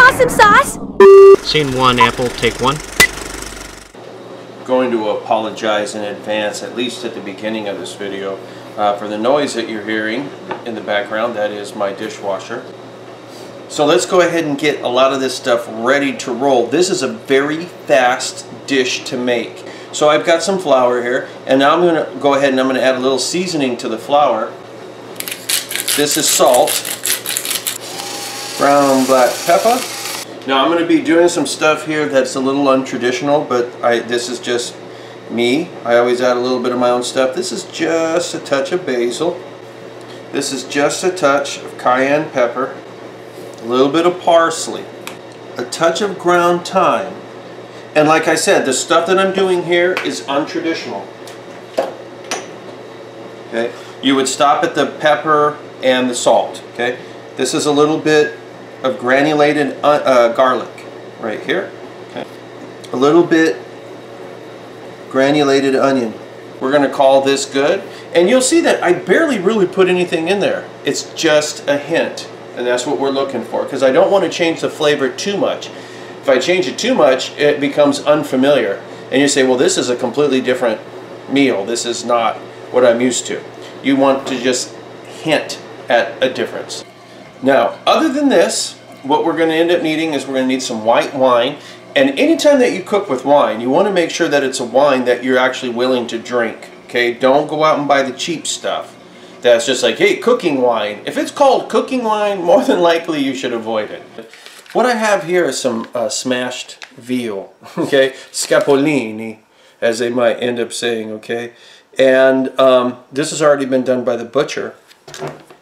awesome sauce. Scene 1, Apple, take 1. Going to apologize in advance, at least at the beginning of this video, for the noise that you're hearing in the background. That is my dishwasher. So let's go ahead and get a lot of this stuff ready to roll. This is a very fast dish to make. So I've got some flour here, and now I'm going to go ahead and I'm going to add a little seasoning to the flour. This is salt, brown black pepper. Now I'm going to be doing some stuff here that's a little untraditional, but this is just me. I always add a little bit of my own stuff. This is just a touch of basil. This is just a touch of cayenne pepper. A little bit of parsley. A touch of ground thyme. And like I said, the stuff that I'm doing here is untraditional. Okay? You would stop at the pepper and the salt. Okay? This is a little bit of granulated garlic right here. Okay. A little bit granulated onion. We're going to call this good. And you'll see that I barely really put anything in there. It's just a hint. And that's what we're looking for, because I don't want to change the flavor too much. If I change it too much, it becomes unfamiliar. And you say, well, this is a completely different meal. This is not what I'm used to. You want to just hint at a difference. Now, other than this, what we're going to end up needing is we're going to need some white wine. And anytime that you cook with wine, you want to make sure that it's a wine that you're actually willing to drink. Okay? Don't go out and buy the cheap stuff. That's just like, hey, cooking wine. If it's called cooking wine, more than likely you should avoid it. What I have here is some smashed veal. Okay? Scapolini, as they might end up saying. Okay? And this has already been done by the butcher,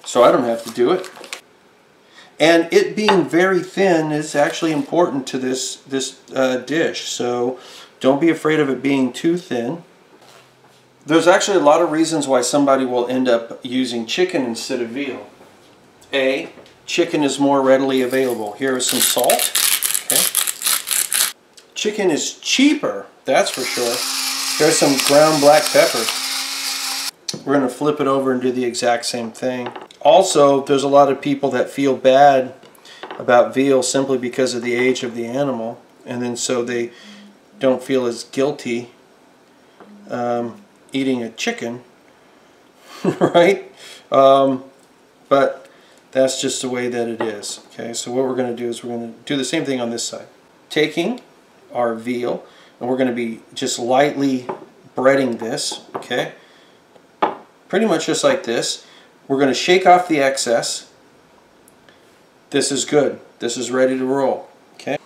so I don't have to do it. And it being very thin is actually important to this dish, so don't be afraid of it being too thin. There's actually a lot of reasons why somebody will end up using chicken instead of veal. A, chicken is more readily available. Here is some salt. Okay. Chicken is cheaper, that's for sure. Here's some ground black pepper. We're going to flip it over and do the exact same thing. Also, there's a lot of people that feel bad about veal simply because of the age of the animal, and then so they don't feel as guilty eating a chicken, right? But that's just the way that it is. Okay, so what we're going to do is we're going to do the same thing on this side. Taking our veal, and we're going to be just lightly breading this, okay? Pretty much just like this. We're going to shake off the excess. This is good. This is ready to roll. Okay.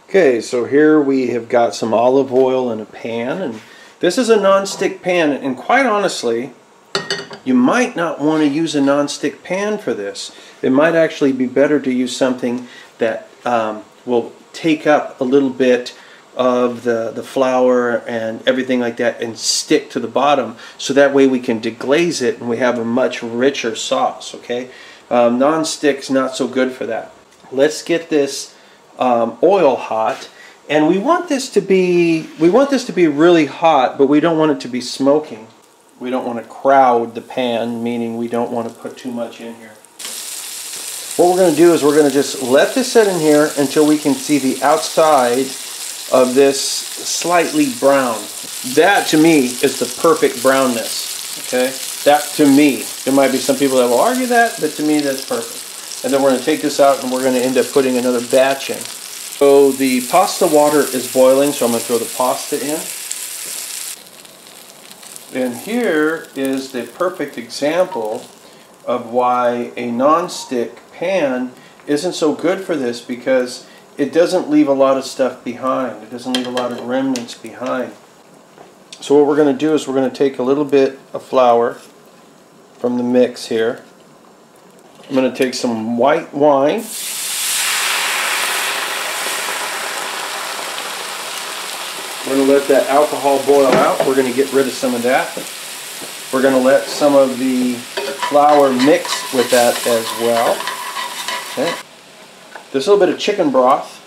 Okay, so here we have got some olive oil in a pan, and this is a non-stick pan, and quite honestly, you might not want to use a non-stick pan for this. It might actually be better to use something that will take up a little bit of the flour and everything like that and stick to the bottom, so that way we can deglaze it and we have a much richer sauce. Okay, non-stick's not so good for that. Let's get this oil hot, and we want this to be really hot, but we don't want it to be smoking. We don't want to crowd the pan, meaning we don't want to put too much in here. What we're going to do is we're going to just let this sit in here until we can see the outside of this slightly brown. That to me is the perfect brownness. Okay, that to me. There might be some people that will argue that, but to me that's perfect. And then we're going to take this out and we're going to end up putting another batch in. So the pasta water is boiling, so I'm going to throw the pasta in. And here is the perfect example of why a non-stick pan isn't so good for this, because it doesn't leave a lot of stuff behind. It doesn't leave a lot of remnants behind. So what we're going to do is we're going to take a little bit of flour from the mix here. I'm going to take some white wine. We're going to let that alcohol boil out. We're going to get rid of some of that. We're going to let some of the flour mix with that as well. Okay. There's a little bit of chicken broth.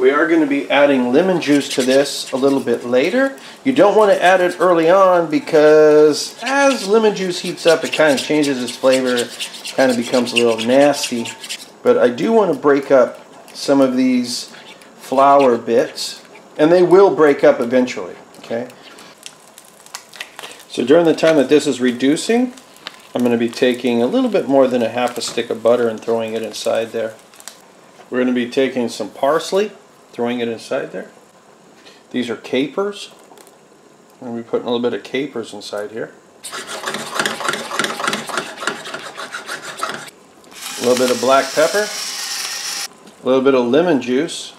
We are going to be adding lemon juice to this a little bit later. You don't want to add it early on, because as lemon juice heats up, it kind of changes its flavor. It kind of becomes a little nasty. But I do want to break up some of these flour bits, and they will break up eventually, okay? So during the time that this is reducing, I'm going to be taking a little bit more than a half a stick of butter and throwing it inside there. We're going to be taking some parsley, throwing it inside there. These are capers. I'm going to be putting a little bit of capers inside here. A little bit of black pepper. A little bit of lemon juice.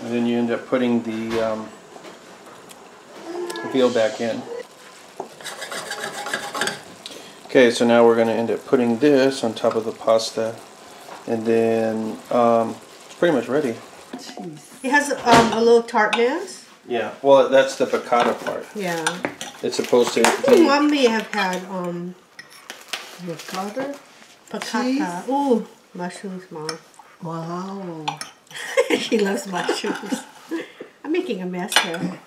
And then you end up putting the veal back in. Okay, so now we're going to end up putting this on top of the pasta. And then it's pretty much ready. It has a little tartness. Yeah, well, that's the piccata part. Yeah. It's supposed to I think Mom may have had Piccata? piccata. Ooh, mushrooms, Mom. Wow. She loves mushrooms. I'm making a mess here.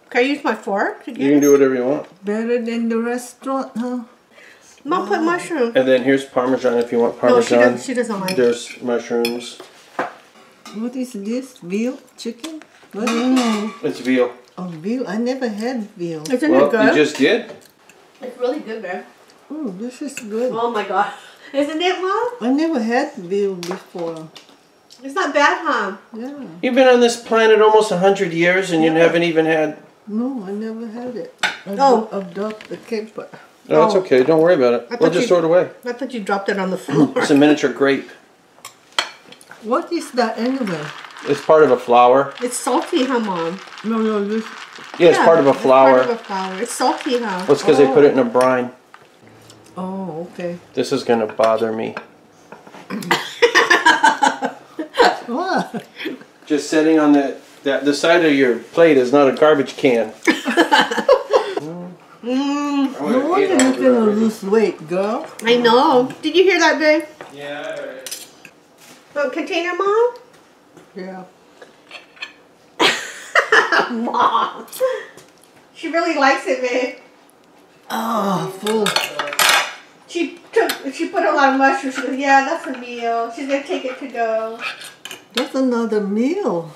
Can I use my fork to get You can do whatever you want. Better than the restaurant, huh? Mom put mushrooms. And then here's Parmesan if you want Parmesan. No, she doesn't like it. There's mushrooms. What is this? Veal? Chicken? What? It's veal. Oh, veal. I never had veal. Isn't Well, it good? you just did. It's really good, babe. Oh, this is good. Oh my God. Isn't it, Mom? I never had veal before. It's not bad, huh? Yeah. You've been on this planet almost 100 years and you haven't even had... No, I never had it. I've dropped the caper. No, it's okay. Don't worry about it. We'll just throw it away. I thought you dropped it on the floor. It's a miniature grape. What is that anyway? It's part of a flower. It's salty, huh, Mom? No, this. Yeah, it's part of a flower. It's part of a flower. It's salty, huh? Well, it's because they put it in a brine. Oh, okay. This is going to bother me. What? Just sitting on the side of your plate is not a garbage can. No wonder you're gonna lose weight, girl. I know. Did you hear that, babe? Yeah, I heard it. Oh, container, Mom? Yeah. Mom. She really likes it, babe. Oh, full. She put a lot of mushrooms. She goes, yeah, that's a meal. She's gonna take it to go. That's another meal.